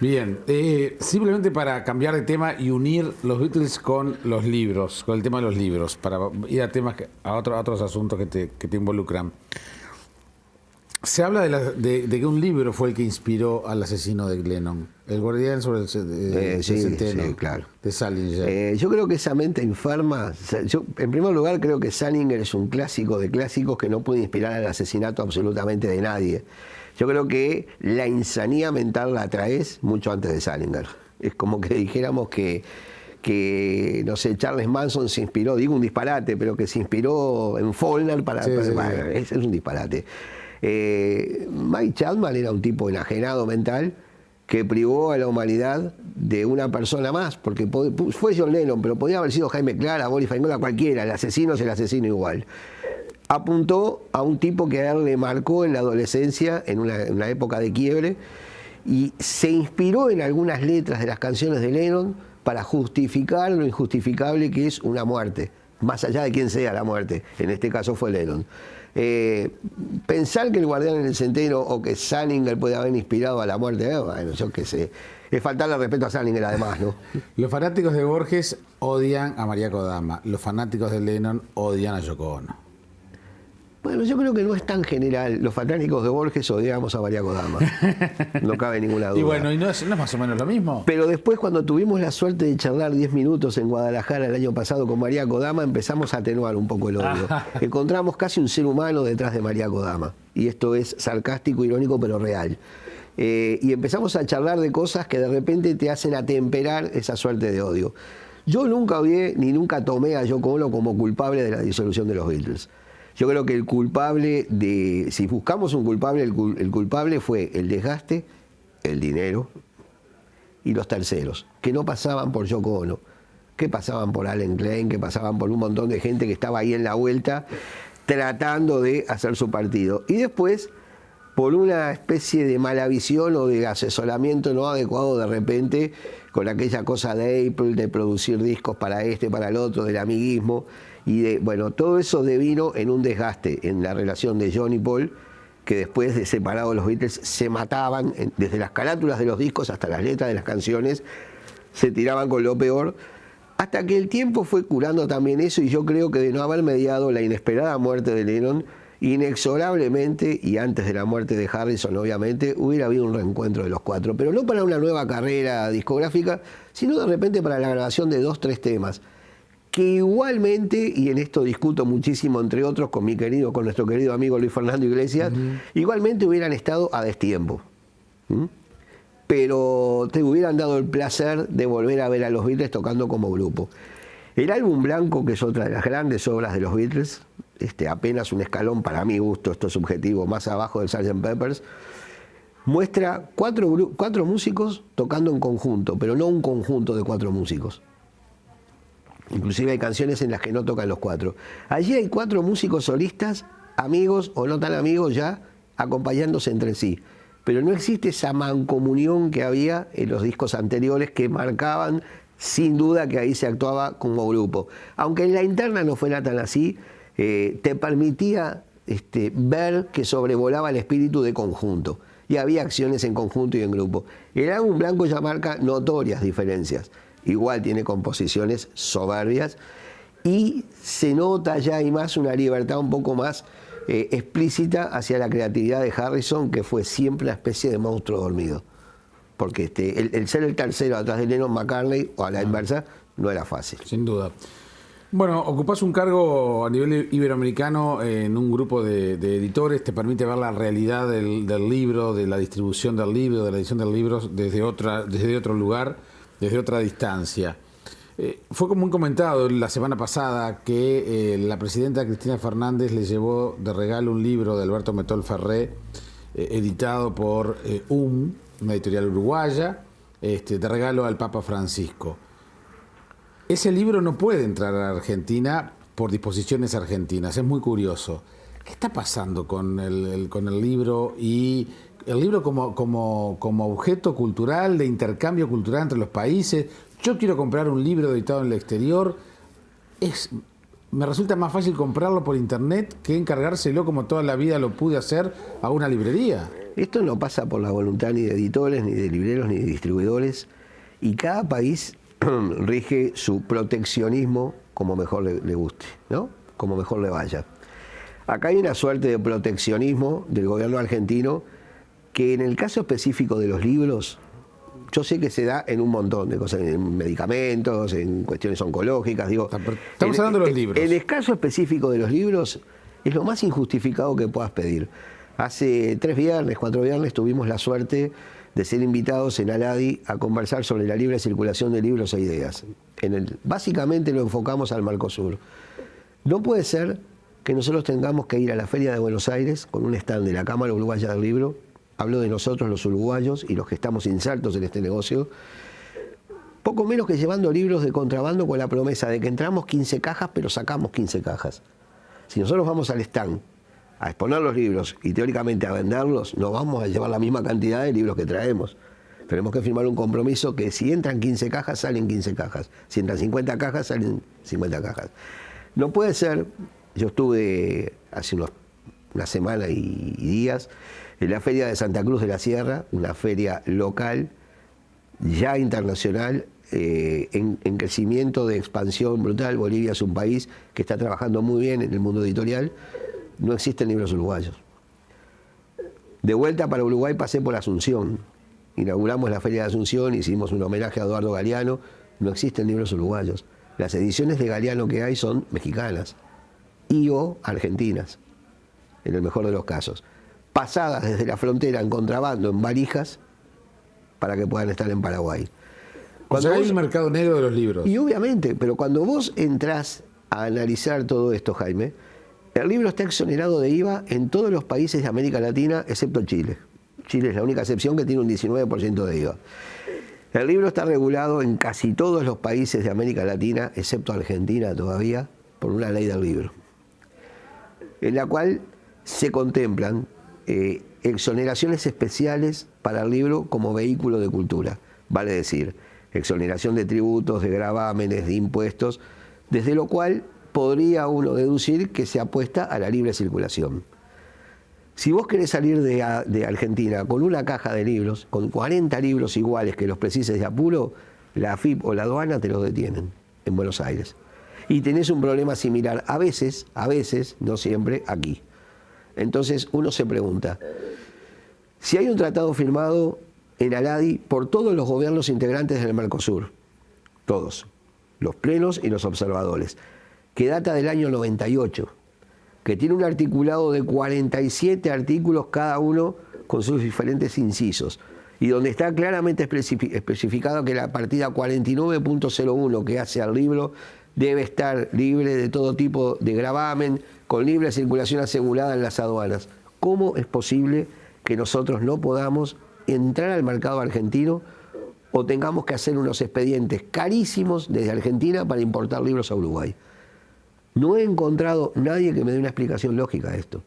Bien, simplemente para cambiar de tema y unir los Beatles con los libros, con el tema de los libros, para ir a temas, a otros asuntos que te involucran. Se habla de que un libro fue el que inspiró al asesino de Lennon, El guardián sobre el centeno, sí, claro. de Salinger. Yo creo que esa mente enferma, yo en primer lugar creo que Salinger es un clásico de clásicos que no puede inspirar al asesinato absolutamente de nadie. Yo creo que la insanía mental la traes mucho antes de Salinger. Es como que dijéramos que no sé, Charles Manson se inspiró, digo un disparate, pero que se inspiró en Faulkner bueno, es un disparate. Mike Chapman era un tipo enajenado mental que privó a la humanidad de una persona más, porque fue John Lennon, pero podía haber sido Jaime Clara, Boris Faringola, cualquiera, el asesino es el asesino igual. Apuntó a un tipo que a él le marcó en la adolescencia, en una época de quiebre, y se inspiró en algunas letras de las canciones de Lennon para justificar lo injustificable que es una muerte, más allá de quién sea la muerte, en este caso fue Lennon. Pensar que el guardián en el centeno o que Salinger puede haber inspirado a la muerte, bueno, yo qué sé, es faltarle respeto a Salinger además, ¿no? Los fanáticos de Borges odian a María Kodama, los fanáticos de Lennon odian a Yoko Ono. Bueno, yo creo que no es tan general. Los fanáticos de Borges odiamos a María Kodama. No cabe ninguna duda. Y bueno, ¿y no es más o menos lo mismo? Pero después, cuando tuvimos la suerte de charlar 10 minutos en Guadalajara el año pasado con María Kodama, empezamos a atenuar un poco el odio. Encontramos casi un ser humano detrás de María Kodama. Y esto es sarcástico, irónico, pero real. Y empezamos a charlar de cosas que de repente te hacen atemperar esa suerte de odio. Yo nunca odié ni nunca tomé a Yoko Ono como culpable de la disolución de los Beatles. Yo creo que el culpable si buscamos un culpable, el culpable fue el desgaste, el dinero y los terceros, que no pasaban por Yoko Ono, que pasaban por Allen Klein, que pasaban por un montón de gente que estaba ahí en la vuelta tratando de hacer su partido. Y después, por una especie de mala visión o de asesoramiento no adecuado de repente, con aquella cosa de Apple, de producir discos para para el otro, del amiguismo, y bueno, todo eso devino en un desgaste en la relación de John y Paul, que después de separados los Beatles se mataban, desde las carátulas de los discos hasta las letras de las canciones, se tiraban con lo peor, hasta que el tiempo fue curando también eso, y yo creo que de no haber mediado la inesperada muerte de Lennon, inexorablemente, y antes de la muerte de Harrison obviamente, hubiera habido un reencuentro de los cuatro, pero no para una nueva carrera discográfica, sino de repente para la grabación de 2, 3 temas, que igualmente, y en esto discuto muchísimo entre otros con nuestro querido amigo Luis Fernando Iglesias, igualmente hubieran estado a destiempo. Pero te hubieran dado el placer de volver a ver a los Beatles tocando como grupo. El álbum blanco, que es otra de las grandes obras de los Beatles, apenas un escalón para mi gusto, esto es subjetivo, más abajo del Sgt. Pepper's, muestra cuatro músicos tocando en conjunto, pero no un conjunto de 4 músicos. Inclusive hay canciones en las que no tocan los 4. Allí hay 4 músicos solistas, amigos o no tan amigos ya, acompañándose entre sí. Pero no existe esa mancomunión que había en los discos anteriores que marcaban sin duda que ahí se actuaba como grupo. Aunque en la interna no fuera tan así, te permitía ver que sobrevolaba el espíritu de conjunto. Y había acciones en conjunto y en grupo. El álbum blanco ya marca notorias diferencias. Igual tiene composiciones soberbias y se nota ya y más una libertad un poco más explícita hacia la creatividad de Harrison, que fue siempre una especie de monstruo dormido. Porque el ser el tercero atrás de Lennon McCartney, o a la inversa, no era fácil. Sin duda. Bueno, ocupás un cargo a nivel iberoamericano en un grupo de editores, te permite ver la realidad del libro, de la distribución del libro, de la edición del libro desde otro lugar, desde otra distancia. Fue como un comentado la semana pasada que la presidenta Cristina Fernández le llevó de regalo un libro de Alberto Metol Ferré, editado por una editorial uruguaya, de regalo al Papa Francisco. Ese libro no puede entrar a Argentina por disposiciones argentinas, es muy curioso. ¿Qué está pasando con el libro y el libro como objeto cultural, de intercambio cultural entre los países? Yo quiero comprar un libro editado en el exterior, me resulta más fácil comprarlo por internet que encargárselo como toda la vida lo pude hacer a una librería. Esto no pasa por la voluntad ni de editores, ni de libreros, ni de distribuidores, y cada país rige su proteccionismo como mejor le guste, ¿no? Como mejor le vaya. Acá hay una suerte de proteccionismo del gobierno argentino que en el caso específico de los libros, yo sé que se da en un montón de cosas, en medicamentos, en cuestiones oncológicas, digo. Estamos hablando de los libros. En el caso específico de los libros, es lo más injustificado que puedas pedir. Hace 4 viernes tuvimos la suerte de ser invitados en Aladi a conversar sobre la libre circulación de libros e ideas. Básicamente lo enfocamos al Mercosur. No puede ser que nosotros tengamos que ir a la Feria de Buenos Aires con un stand de la Cámara Uruguaya del Libro, hablo de nosotros los uruguayos y los que estamos insertos en este negocio, poco menos que llevando libros de contrabando con la promesa de que entramos 15 cajas pero sacamos 15 cajas. Si nosotros vamos al stand a exponer los libros y teóricamente a venderlos, no vamos a llevar la misma cantidad de libros que traemos. Tenemos que firmar un compromiso que si entran 15 cajas, salen 15 cajas. Si entran 50 cajas, salen 50 cajas. No puede ser, yo estuve hace una semana y días en la Feria de Santa Cruz de la Sierra, una feria local, ya internacional, en crecimiento de expansión brutal. Bolivia es un país que está trabajando muy bien en el mundo editorial. No existen libros uruguayos. De vuelta para Uruguay pasé por Asunción. Inauguramos la Feria de Asunción, hicimos un homenaje a Eduardo Galeano. No existen libros uruguayos. Las ediciones de Galeano que hay son mexicanas y o argentinas, en el mejor de los casos. Pasadas desde la frontera en contrabando, en valijas, para que puedan estar en Paraguay. Cuando hay el mercado negro de los libros. Y obviamente, pero cuando vos entrás a analizar todo esto, Jaime, el libro está exonerado de IVA en todos los países de América Latina, excepto Chile. Chile es la única excepción que tiene un 19% de IVA. El libro está regulado en casi todos los países de América Latina, excepto Argentina todavía, por una ley del libro, en la cual se contemplan exoneraciones especiales para el libro como vehículo de cultura. Vale decir, exoneración de tributos, de gravámenes, de impuestos, desde lo cual podría uno deducir que se apuesta a la libre circulación. Si vos querés salir de Argentina con una caja de libros, con 40 libros iguales que los precises de apuro, la AFIP o la aduana te los detienen en Buenos Aires. Y tenés un problema similar, a veces, no siempre, aquí. Entonces uno se pregunta, si hay un tratado firmado en Aladi por todos los gobiernos integrantes del Mercosur, todos, los plenos y los observadores, que data del año 98, que tiene un articulado de 47 artículos cada uno con sus diferentes incisos, y donde está claramente especificado que la partida 49.01 que hace al libro debe estar libre de todo tipo de gravamen, con libre circulación asegurada en las aduanas. ¿Cómo es posible que nosotros no podamos entrar al mercado argentino o tengamos que hacer unos expedientes carísimos desde Argentina para importar libros a Uruguay? No he encontrado nadie que me dé una explicación lógica a esto.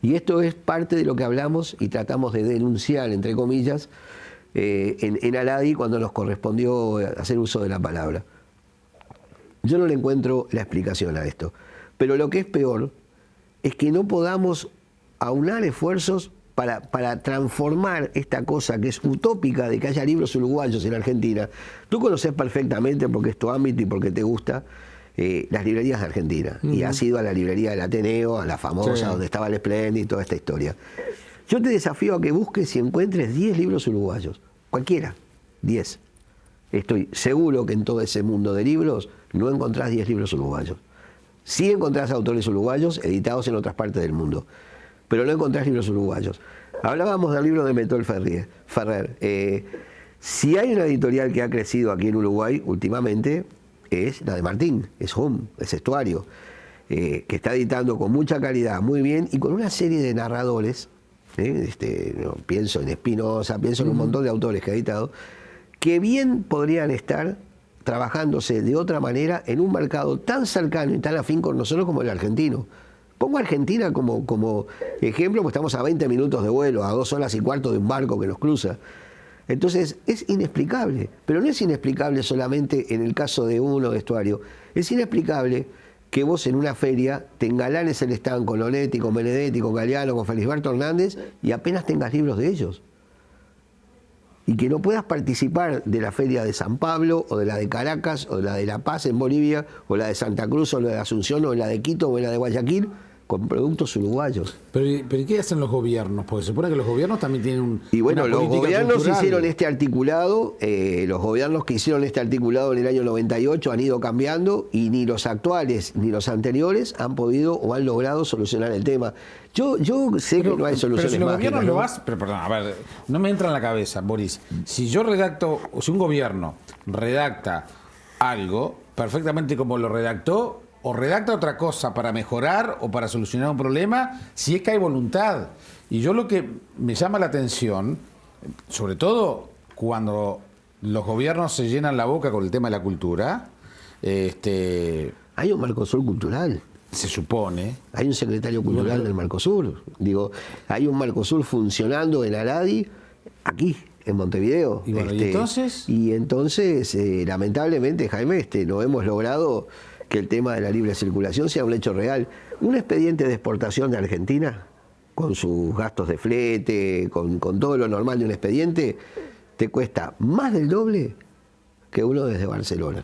Y esto es parte de lo que hablamos y tratamos de denunciar, entre comillas, en Aladi cuando nos correspondió hacer uso de la palabra. Yo no le encuentro la explicación a esto. Pero lo que es peor es que no podamos aunar esfuerzos para transformar esta cosa que es utópica de que haya libros uruguayos en Argentina. Tú conoces perfectamente, porque es tu ámbito y porque te gusta, las librerías de Argentina. Y has ido a la librería del Ateneo, a la famosa, sí, donde estaba el Splendid y toda esta historia. Yo te desafío a que busques y encuentres 10 libros uruguayos. Cualquiera, 10. Estoy seguro que en todo ese mundo de libros no encontrás 10 libros uruguayos. Sí encontrás autores uruguayos editados en otras partes del mundo, pero no encontrás libros uruguayos. Hablábamos del libro de Metol Ferrer. Si hay una editorial que ha crecido aquí en Uruguay últimamente, es la de Martín, es Home, es Estuario, que está editando con mucha calidad, muy bien, y con una serie de narradores, pienso en Espinosa, pienso en un montón de autores que ha editado, que bien podrían estar trabajándose de otra manera en un mercado tan cercano y tan afín con nosotros como el argentino. Pongo a Argentina como ejemplo, porque estamos a 20 minutos de vuelo, a 2 horas y cuarto de un barco que nos cruza. Entonces es inexplicable, pero no es inexplicable solamente en el caso de uno de Estuario, es inexplicable que vos en una feria te engalanes el stand con Lonetti, con Benedetti, con Galeano, con Felisberto Hernández y apenas tengas libros de ellos. Y que no puedas participar de la feria de San Pablo, o de la de Caracas, o de la de La Paz en Bolivia, o la de Santa Cruz, o la de Asunción, o la de Quito, o la de Guayaquil, con productos uruguayos. Pero ¿y qué hacen los gobiernos? Porque se supone que los gobiernos también tienen Y bueno, una los política gobiernos cultural. hicieron este articulado, los gobiernos que hicieron este articulado en el año 98 han ido cambiando y ni los actuales ni los anteriores han podido o han logrado solucionar el tema. Yo sé que no hay soluciones Pero si los mágicas, gobiernos ¿no? lo hacen, pero perdón, a ver, no me entra en la cabeza, Boris. Si yo redacto, o si un gobierno redacta algo perfectamente como lo redactó, o redacta otra cosa para mejorar o para solucionar un problema, si es que hay voluntad. Y yo lo que me llama la atención, sobre todo cuando los gobiernos se llenan la boca con el tema de la cultura, Hay un Mercosur cultural. se supone. Hay un secretario cultural del Mercosur. Digo, hay un Mercosur funcionando en Aradi, aquí, en Montevideo. Y bueno, ¿y entonces? Y entonces, lamentablemente, Jaime, no hemos logrado que el tema de la libre circulación sea un hecho real. Un expediente de exportación de Argentina, con sus gastos de flete, con todo lo normal de un expediente, te cuesta más del doble que uno desde Barcelona.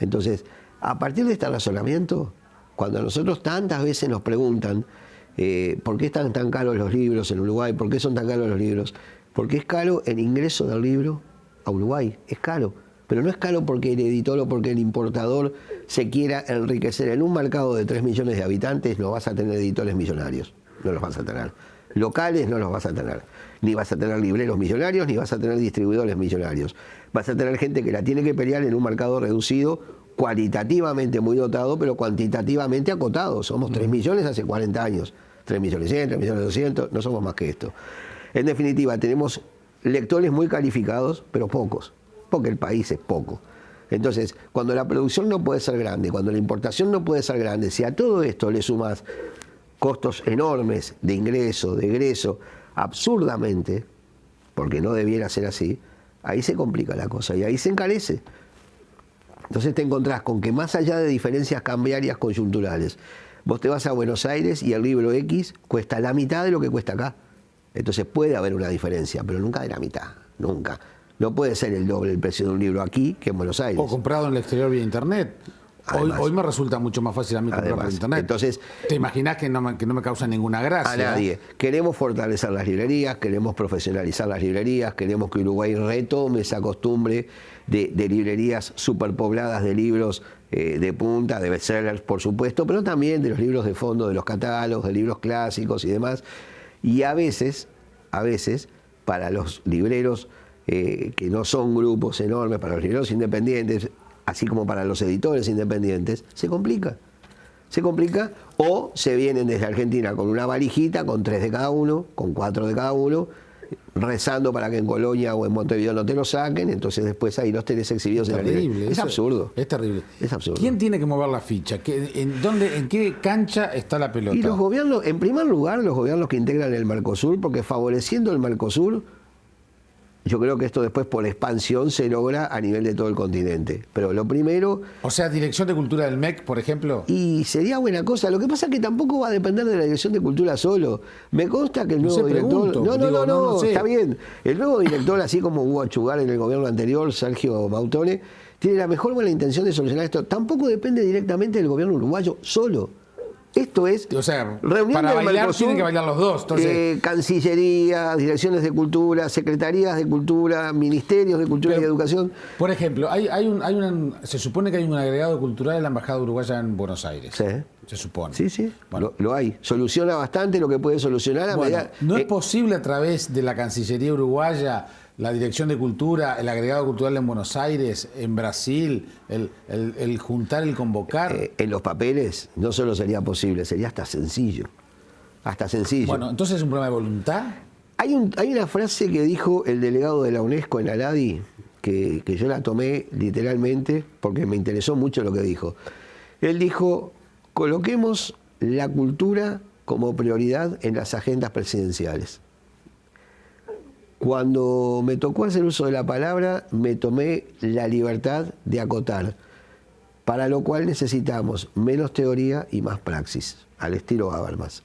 Entonces, a partir de este razonamiento, cuando a nosotros tantas veces nos preguntan por qué están tan caros los libros en Uruguay, por qué son tan caros los libros, porque es caro el ingreso del libro a Uruguay, es caro. Pero no es caro porque el editor o porque el importador se quiera enriquecer. En un mercado de 3 millones de habitantes no vas a tener editores millonarios, no los vas a tener. Locales no los vas a tener. Ni vas a tener libreros millonarios, ni vas a tener distribuidores millonarios. Vas a tener gente que la tiene que pelear en un mercado reducido, cualitativamente muy dotado, pero cuantitativamente acotado. Somos 3 millones hace 40 años. 3 millones 100, 3 millones 200, no somos más que esto. En definitiva, tenemos lectores muy calificados, pero pocos, porque el país es poco. Entonces, cuando la producción no puede ser grande, cuando la importación no puede ser grande, si a todo esto le sumas costos enormes de ingreso, de egreso, absurdamente, porque no debiera ser así, ahí se complica la cosa y ahí se encarece. Entonces te encontrás con que más allá de diferencias cambiarias coyunturales, vos te vas a Buenos Aires y el libro X cuesta la mitad de lo que cuesta acá. Entonces puede haber una diferencia, pero nunca de la mitad, nunca. No puede ser el doble el precio de un libro aquí que en Buenos Aires. O comprado en el exterior vía internet. Hoy me resulta mucho más fácil a mí comprar por internet. Entonces, ¿te imaginás que no me causa ninguna gracia? A nadie. Queremos fortalecer las librerías, queremos profesionalizar las librerías, queremos que Uruguay retome esa costumbre de librerías superpobladas de libros de punta, de bestsellers, por supuesto, pero también de los libros de fondo, de los catálogos, de libros clásicos y demás. Y a veces, para los libreros que no son grupos enormes, para los libreros independientes, así como para los editores independientes, se complica. Se complica o se vienen desde Argentina con una valijita, con 3 de cada uno, con 4 de cada uno, rezando para que en Colonia o en Montevideo no te lo saquen, entonces después ahí los tenés exhibidos en la librería. Es absurdo. Es terrible. Es absurdo. ¿Quién tiene que mover la ficha? ¿En qué cancha está la pelota? Y los gobiernos, en primer lugar, los gobiernos que integran el Mercosur, porque favoreciendo el Mercosur, yo creo que esto después por expansión se logra a nivel de todo el continente. Pero lo primero... O sea, Dirección de Cultura del MEC, por ejemplo. Y sería buena cosa. Lo que pasa es que tampoco va a depender de la Dirección de Cultura solo. Me consta que el nuevo director... No sé. Está bien. El nuevo director, así como hubo a Chugar en el gobierno anterior, Sergio Mautone, tiene la mejor buena intención de solucionar esto. Tampoco depende directamente del gobierno uruguayo solo. Esto es, o sea, reunión para del bailar Mercosur, tienen que bailar los dos. Entonces, Cancillería, direcciones de cultura, secretarías de cultura, ministerios de cultura y educación. Por ejemplo, se supone que hay un agregado cultural de la Embajada Uruguaya en Buenos Aires. Sí. Se supone. Sí. Bueno, lo hay. Soluciona bastante lo que puede solucionar a medida. ¿No es posible a través de la Cancillería Uruguaya, la Dirección de Cultura, el agregado cultural en Buenos Aires, en Brasil, el juntar, el convocar? En los papeles no solo sería posible, sería hasta sencillo. Hasta sencillo. Bueno, entonces es un problema de voluntad. Hay una frase que dijo el delegado de la UNESCO en Aladi, que yo la tomé literalmente porque me interesó mucho lo que dijo. Él dijo: coloquemos la cultura como prioridad en las agendas presidenciales. Cuando me tocó hacer uso de la palabra, me tomé la libertad de acotar. para lo cual necesitamos menos teoría y más praxis, al estilo Habermas.